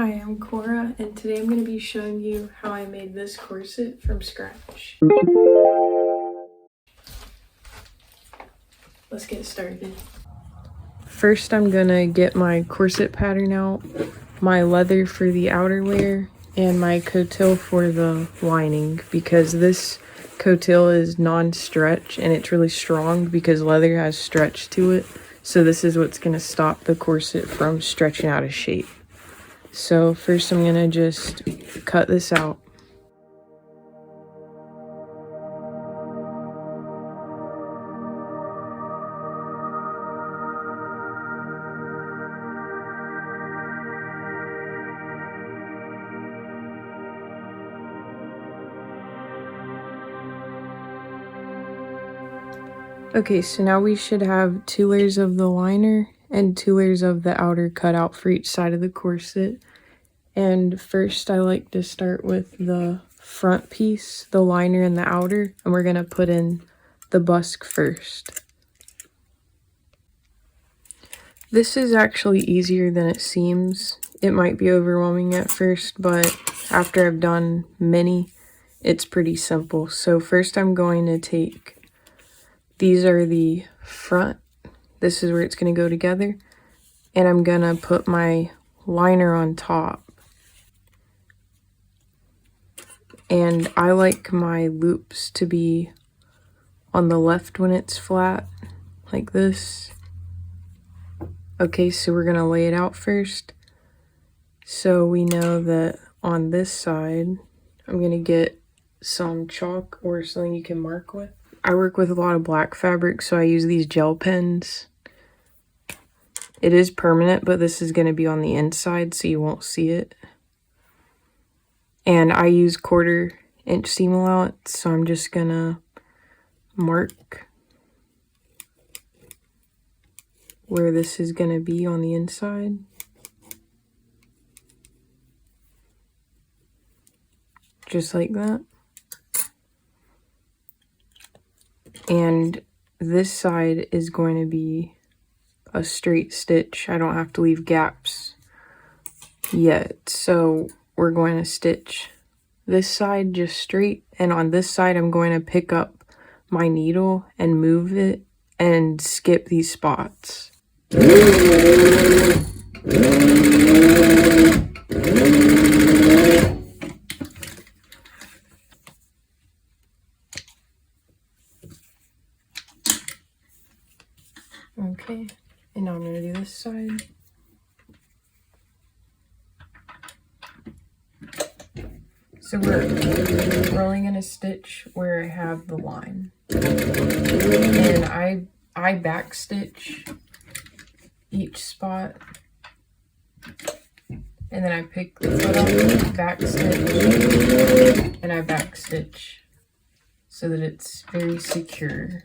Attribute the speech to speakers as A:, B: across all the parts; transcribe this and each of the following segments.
A: Hi, I'm Kora, and today I'm going to be showing you how I made this corset from scratch. Let's get started. First, I'm going to get my corset pattern out, my leather for the outerwear, and my cotil for the lining, because this cotil is non-stretch and it's really strong because leather has stretch to it. So this is what's going to stop the corset from stretching out of shape. So first I'm gonna just cut this out. Okay, so now we should have 2 layers of the liner and 2 layers of the outer cut out for each side of the corset. And first I like to start with the front piece, the liner and the outer, and we're gonna put in the busk first. This is actually easier than it seems. It might be overwhelming at first, but after I've done many, it's pretty simple. So first I'm going to take, these are the front, this is where it's going to go together, and I'm going to put my liner on top. And I like my loops to be on the left when it's flat, like this. Okay, so we're going to lay it out first. So we know that on this side, I'm going to get some chalk or something you can mark with. I work with a lot of black fabric, so I use these gel pens. It is permanent, but this is going to be on the inside, so you won't see it. And I use 1/4 inch seam allowance, so I'm just going to mark where this is going to be on the inside. Just like that. And this side is going to be a straight stitch. I don't have to leave gaps yet. So we're going to stitch this side just straight. And on this side, I'm going to pick up my needle and move it and skip these spots. Okay, and now I'm going to do this side. So we're only going to stitch where I have the line. And I back stitch each spot. And then I pick the foot up, back stitch, and I back stitch so that it's very secure.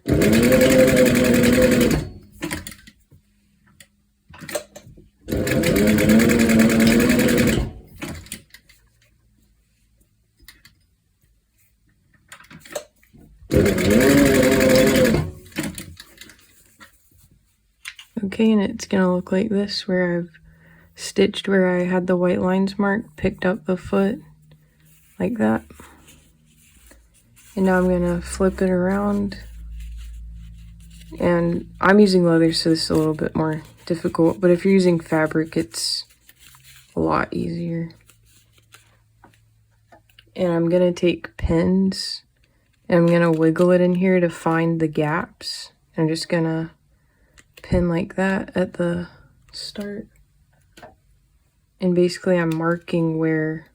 A: Okay, and it's gonna look like this, where I've stitched where I had the white lines marked, picked up the foot like that. And now I'm gonna flip it around. And I'm using leather, so this is a little bit more difficult, but if you're using fabric, it's a lot easier. And I'm gonna take pins and I'm gonna wiggle it in here to find the gaps. I'm just gonna pin like that at the start. And basically I'm marking where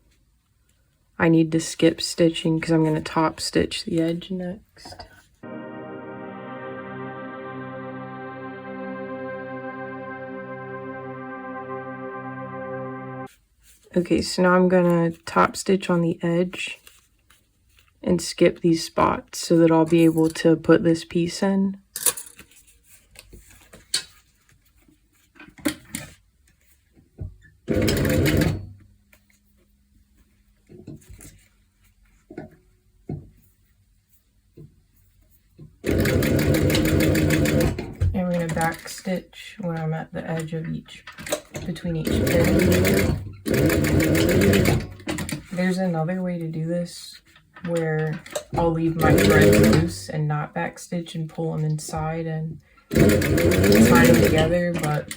A: I need to skip stitching because I'm gonna top stitch the edge next. Okay, so now I'm gonna top stitch on the edge and skip these spots so that I'll be able to put this piece in. And we're going to back stitch when I'm at the edge of between each pin. There's another way to do this where I'll leave my threads loose and not backstitch and pull them inside and tie them together, but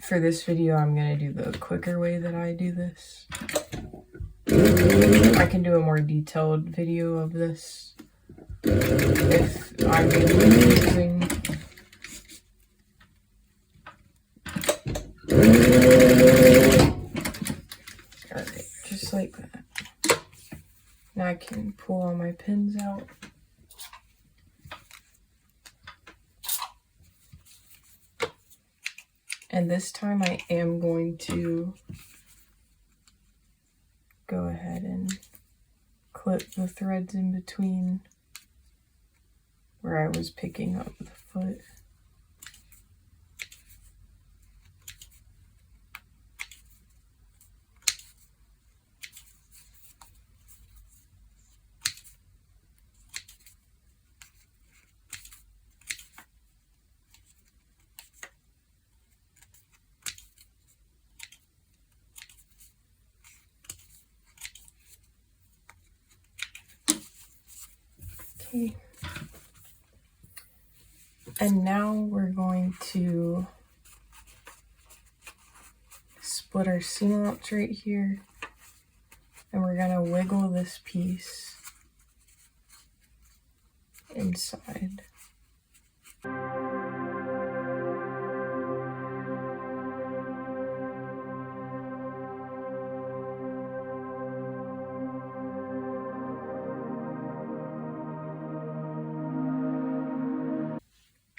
A: for this video I'm going to do the quicker way that I do this. I can do a more detailed video of this if I'm using. Alright, just like that. Now I can pull all my pins out. And this time I am going to go ahead and clip the threads in between where I was picking up the foot. Okay. And now we're going to split our seam allowance right here, and we're going to wiggle this piece inside.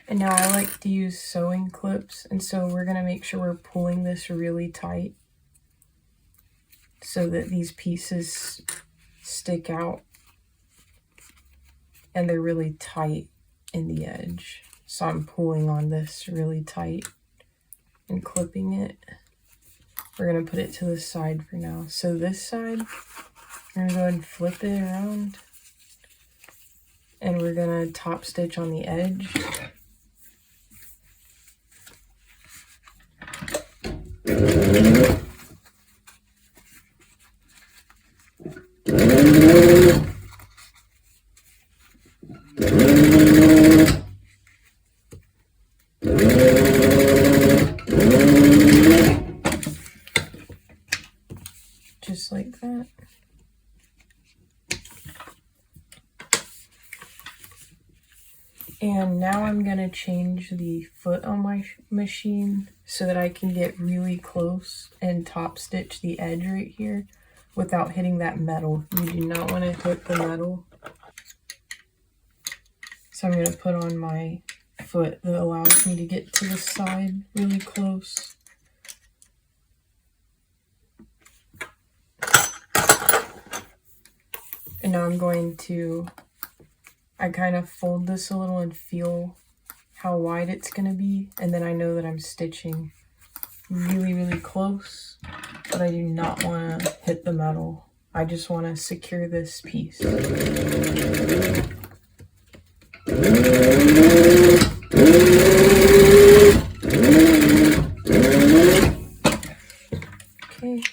A: And now I like to use sewing clips, and so we're going to make sure we're pulling this really tight so that these pieces stick out and they're really tight in the edge. So I'm pulling on this really tight and clipping it. We're going to put it to the side for now. So this side, we're going to go ahead and flip it around, and we're going to top stitch on the edge. Just like that. And now I'm going to change the foot on my machine so that I can get really close and top stitch the edge right here without hitting that metal. You do not want to hit the metal. So I'm going to put on my foot that allows me to get to the side really close. And now I'm going to, I kind of fold this a little and feel how wide it's going to be. And then I know that I'm stitching really, really close, but I do not want to hit the metal. I just want to secure this piece. Okay.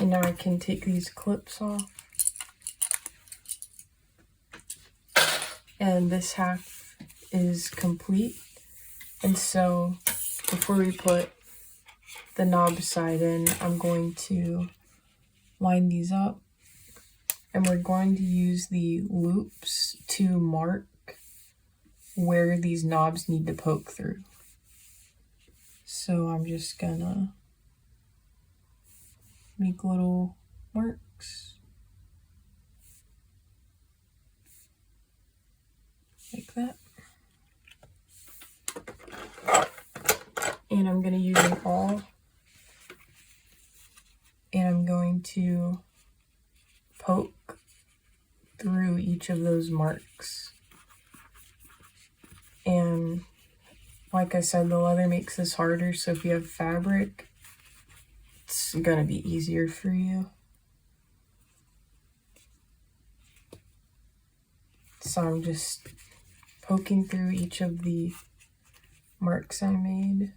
A: And now I can take these clips off. And this half is complete. And so before we put the knob side in, I'm going to line these up, and we're going to use the loops to mark where these knobs need to poke through. So I'm just gonna make little marks like that. And I'm going to use an awl, and I'm going to poke through each of those marks. And like I said, the leather makes this harder, so if you have fabric, it's going to be easier for you. So I'm just poking through each of the marks I made.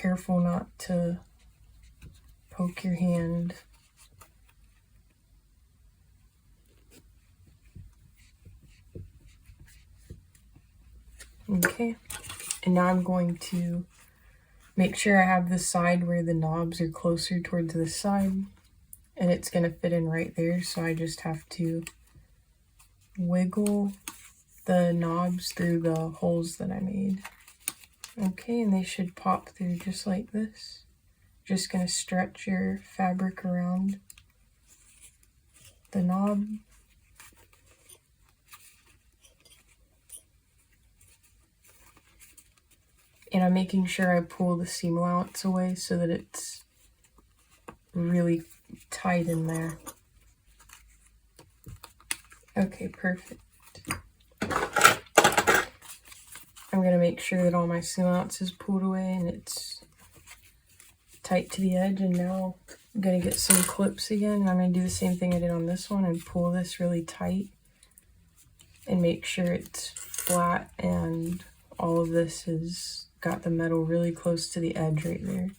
A: careful not to poke your hand. Okay, and now I'm going to make sure I have the side where the knobs are closer towards the side, and it's going to fit in right there, so I just have to wiggle the knobs through the holes that I made. Okay, and they should pop through just like this. Just going to stretch your fabric around the knob. And I'm making sure I pull the seam allowance away so that it's really tight in there. Okay, perfect. I'm going to make sure that all my seam allowance is pulled away and it's tight to the edge. And now I'm going to get some clips again. I'm going to do the same thing I did on this one and pull this really tight and make sure it's flat and all of this is got the metal really close to the edge right there.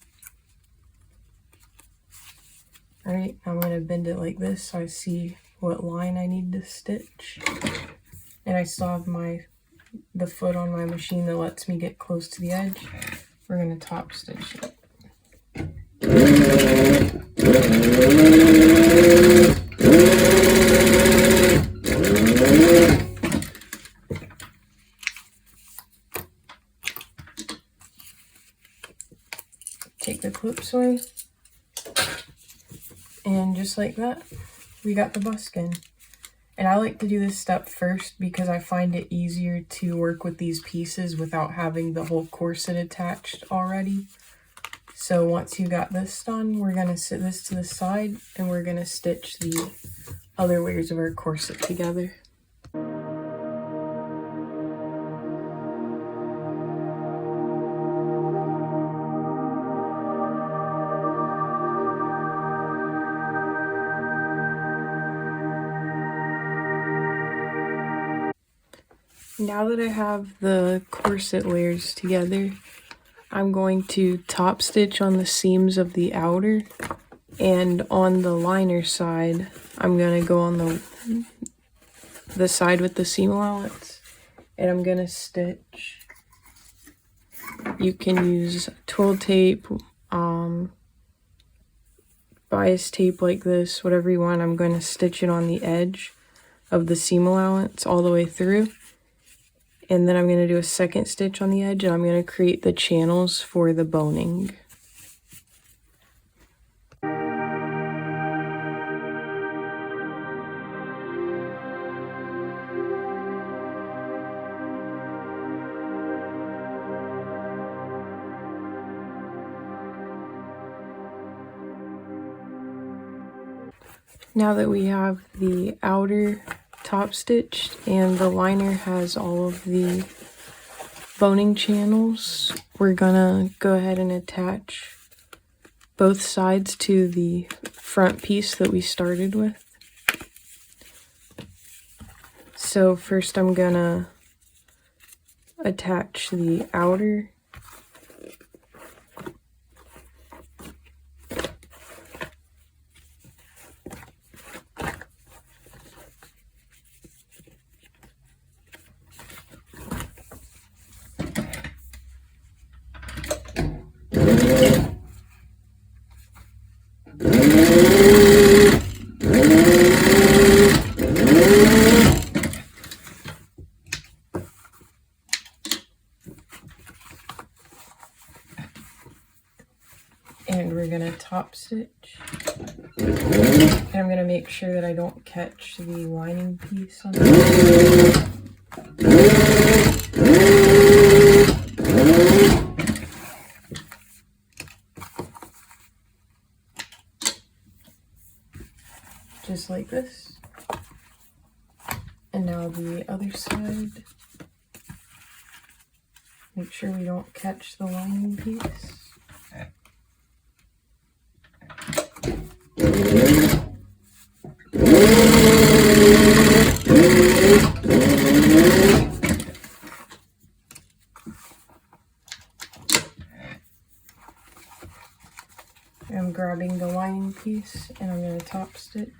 A: Alright, I'm going to bend it like this so I see what line I need to stitch. And I still have the foot on my machine that lets me get close to the edge. We're going to top stitch it. Take the clips away, and just like that, we got the buskin. And I like to do this step first because I find it easier to work with these pieces without having the whole corset attached already. So once you got this done, we're going to sit this to the side and we're going to stitch the other layers of our corset together. Now that I have the corset layers together, I'm going to top stitch on the seams of the outer, and on the liner side, I'm going to go on the side with the seam allowance, and I'm going to stitch. You can use twill tape, bias tape like this, whatever you want. I'm going to stitch it on the edge of the seam allowance all the way through. And then I'm going to do a second stitch on the edge, and I'm going to create the channels for the boning. Now that we have the outer top stitched and the liner has all of the boning channels, we're gonna go ahead and attach both sides to the front piece that we started with. So first I'm gonna attach the outer and we're gonna top stitch. And I'm gonna make sure that I don't catch the lining piece on the just like this. And now the other side. Make sure we don't catch the lining piece. I'm grabbing the lining piece and I'm going to top stitch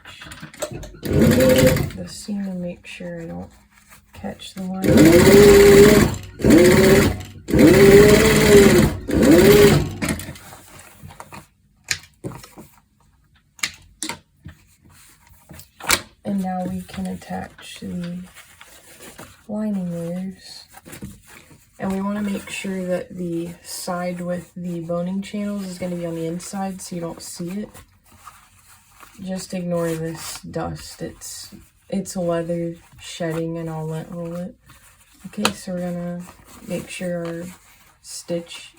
A: the seam and make sure I don't catch the line. And now we can attach the lining layers. And we want to make sure that the side with the boning channels is going to be on the inside so you don't see it. Just ignore this dust. It's leather shedding and I'll lint roll it. Okay, so we're going to make sure our stitch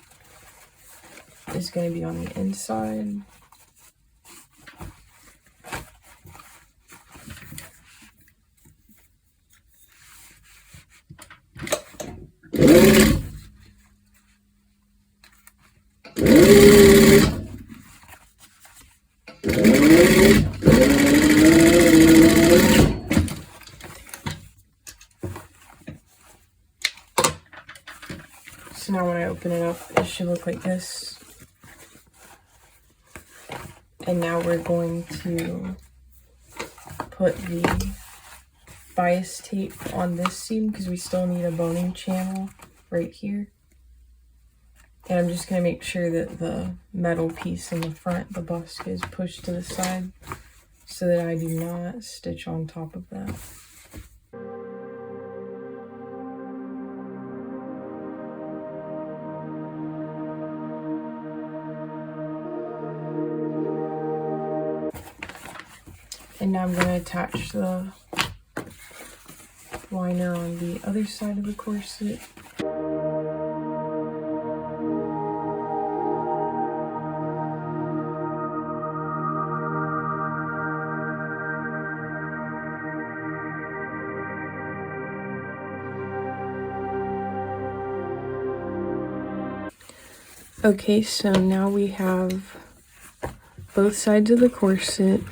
A: is going to be on the inside. So now when I open it up, it should look like this. And now we're going to put the bias tape on this seam because we still need a boning channel right here. And I'm just going to make sure that the metal piece in the front, the busk, is pushed to the side so that I do not stitch on top of that. And now I'm going to attach the liner on the other side of the corset. Okay, so now we have both sides of the corset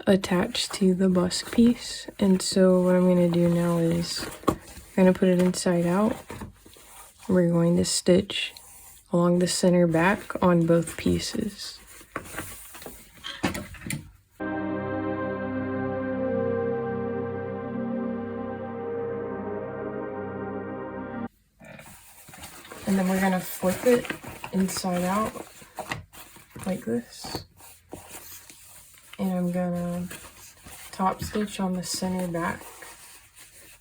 A: attached to the busk piece, and so what I'm going to do now is I'm going to put it inside out. We're going to stitch along the center back on both pieces. And then we're going to flip it inside out like this. And I'm going to top stitch on the center back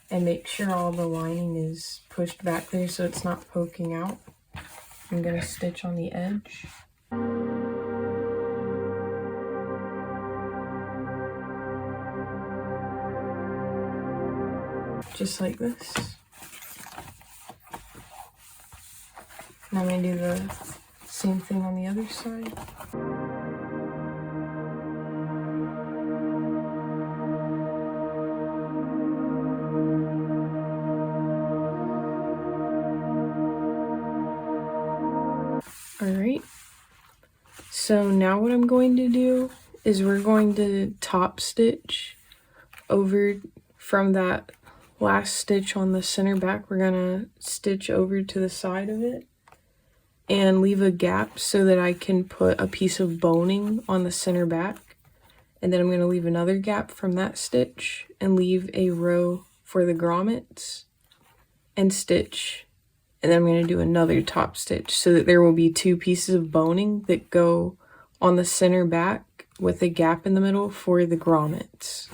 A: and make sure all the lining is pushed back there so it's not poking out. I'm going to stitch on the edge. Just like this. And I'm going to do the same thing on the other side. Alright, so now what I'm going to do is we're going to top stitch over from that last stitch on the center back. We're going to stitch over to the side of it and leave a gap so that I can put a piece of boning on the center back. And then I'm going to leave another gap from that stitch and leave a row for the grommets and stitch. And then I'm going to do another top stitch so that there will be two pieces of boning that go on the center back with a gap in the middle for the grommets.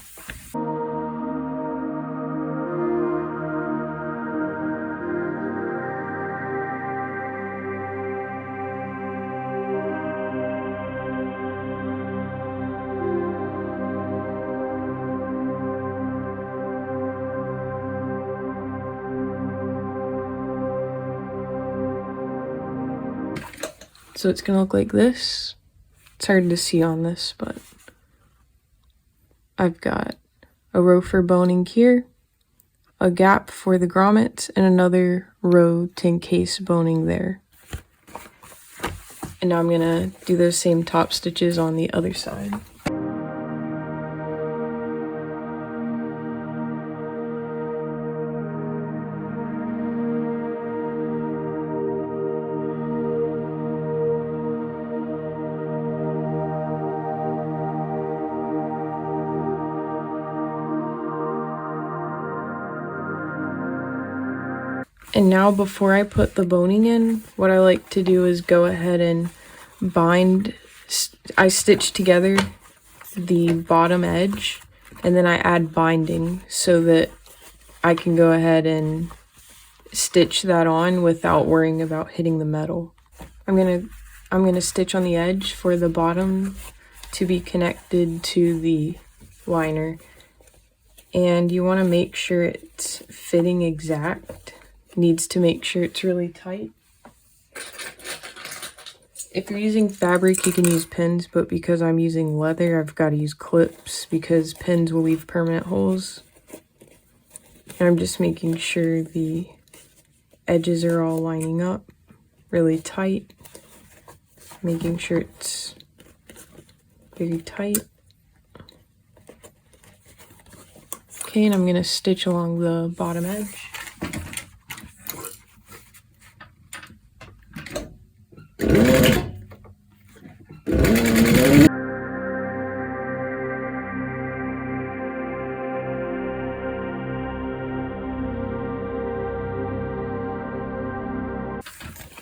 A: So it's going to look like this. It's hard to see on this, but I've got a row for boning here, a gap for the grommets, and another row to encase boning there. And now I'm going to do those same top stitches on the other side. And now before I put the boning in, what I like to do is go ahead and bind. I stitch together the bottom edge and then I add binding so that I can go ahead and stitch that on without worrying about hitting the metal. I'm gonna stitch on the edge for the bottom to be connected to the liner, and you want to make sure it's fitting exact. Needs to make sure it's really tight. If you're using fabric, you can use pins, but because I'm using leather, I've got to use clips because pins will leave permanent holes. And I'm just making sure the edges are all lining up really tight, making sure it's very tight. Okay, and I'm going to stitch along the bottom edge.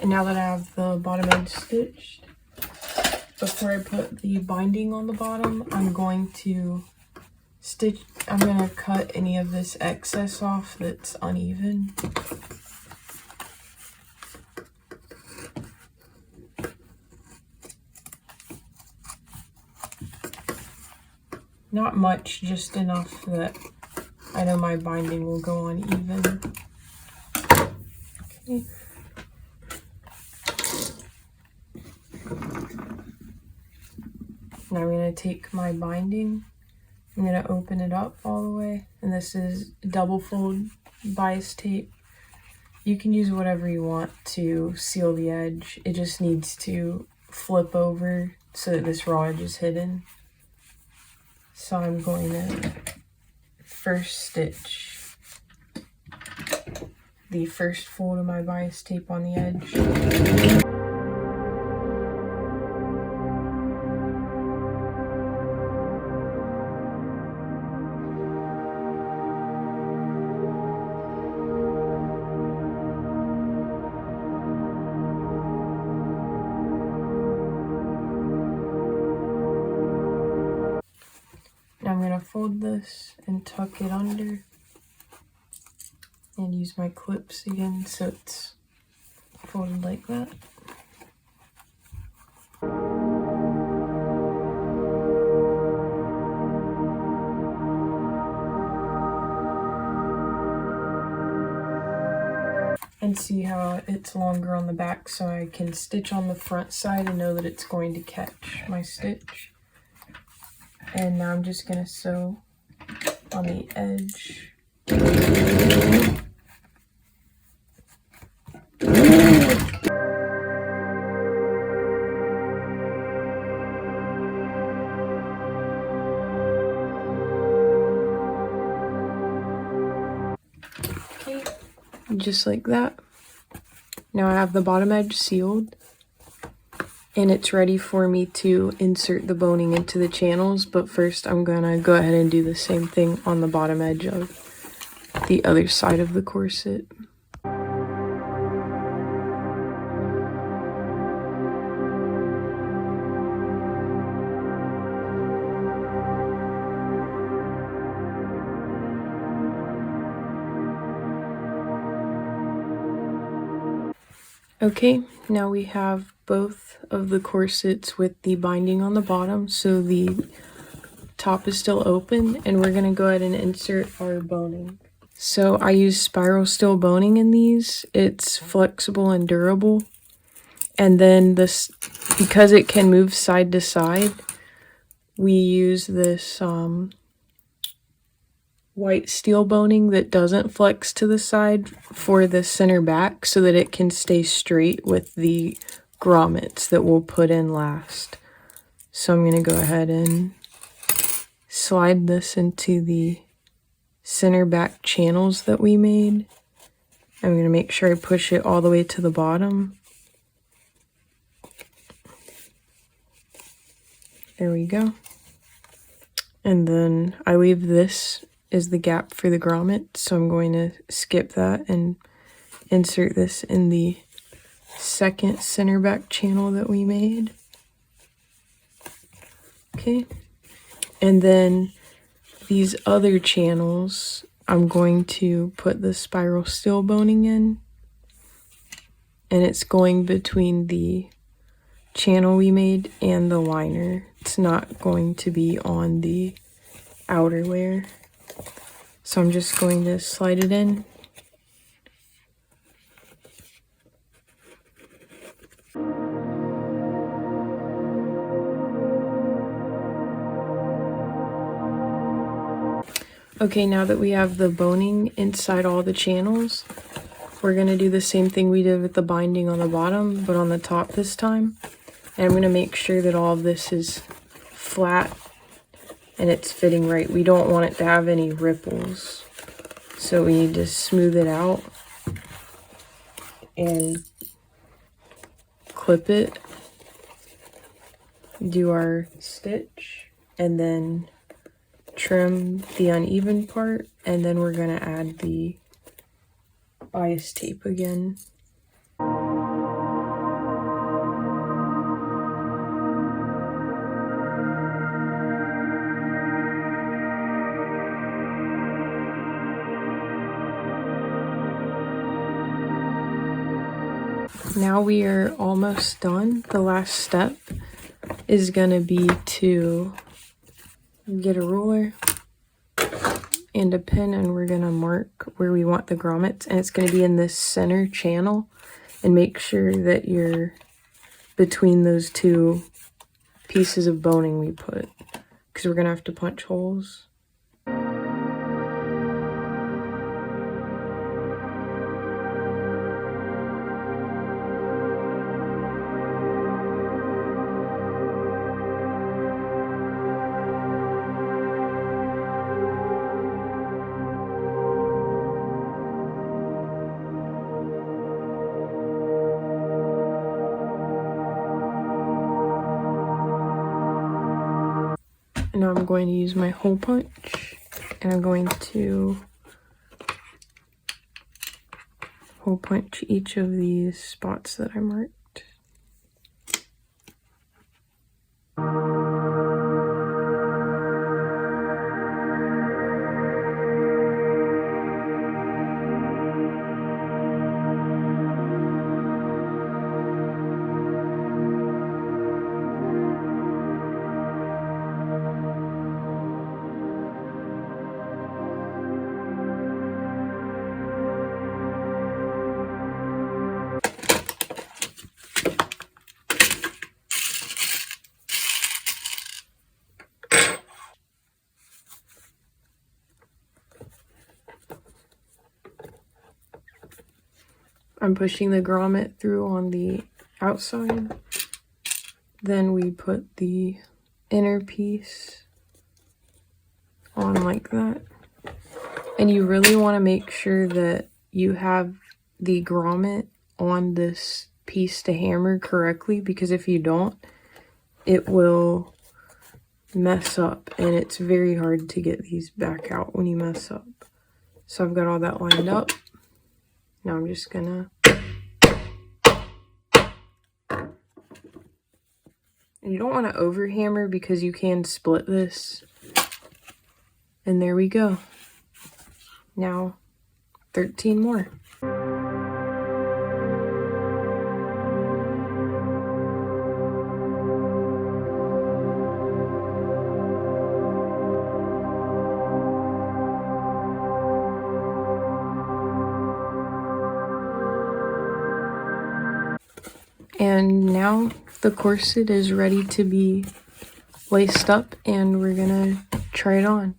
A: And now that I have the bottom edge stitched, before I put the binding on the bottom, I'm going to cut any of this excess off that's uneven. Not much, just enough that I know my binding will go uneven. Okay. Now I'm going to take my binding, I'm going to open it up all the way, and this is double fold bias tape. You can use whatever you want to seal the edge. It just needs to flip over so that this raw edge is hidden. So I'm going to first stitch the first fold of my bias tape on the edge. Now I'm going to fold this and tuck it under and use my clips again so it's folded like that. And see how it's longer on the back, so I can stitch on the front side and know that it's going to catch my stitch. And now I'm just going to sew on the edge. Okay, just like that. Now I have the bottom edge sealed, and it's ready for me to insert the boning into the channels, but first I'm gonna go ahead and do the same thing on the bottom edge of the other side of the corset. Okay, now we have both of the corsets with the binding on the bottom, so the top is still open, and we're gonna go ahead and insert our boning. So I use spiral steel boning in these. It's flexible and durable. And then this, because it can move side to side, we use this white steel boning that doesn't flex to the side for the center back so that it can stay straight with the grommets that we'll put in last. So I'm going to go ahead and slide this into the center back channels that we made. I'm going to make sure I push it all the way to the bottom. There we go. And then I leave this as the gap for the grommet, so I'm going to skip that and insert this in the second center back channel that we made. Okay, and then these other channels, I'm going to put the spiral steel boning in, and it's going between the channel we made and the liner. It's not going to be on the outer layer. So I'm just going to slide it in. Okay, now that we have the boning inside all the channels, we're going to do the same thing we did with the binding on the bottom, but on the top this time. And I'm going to make sure that all of this is flat and it's fitting right. We don't want it to have any ripples. So we need to smooth it out and clip it, do our stitch, and then trim the uneven part, and then we're going to add the bias tape again. Now we are almost done. The last step is going to be to get a ruler and a pen, and we're going to mark where we want the grommets, and it's going to be in this center channel, and make sure that you're between those two pieces of boning we put, because we're going to have to punch holes. Now I'm going to use my hole punch, and I'm going to hole punch each of these spots that I marked. I'm pushing the grommet through on the outside. Then we put the inner piece on like that. And you really want to make sure that you have the grommet on this piece to hammer correctly, because if you don't, it will mess up, and it's very hard to get these back out when you mess up. So I've got all that lined up. Now I'm just gonna, and you don't want to over hammer because you can split this. And there we go. Now 13 more. And now the corset is ready to be laced up, and we're gonna try it on.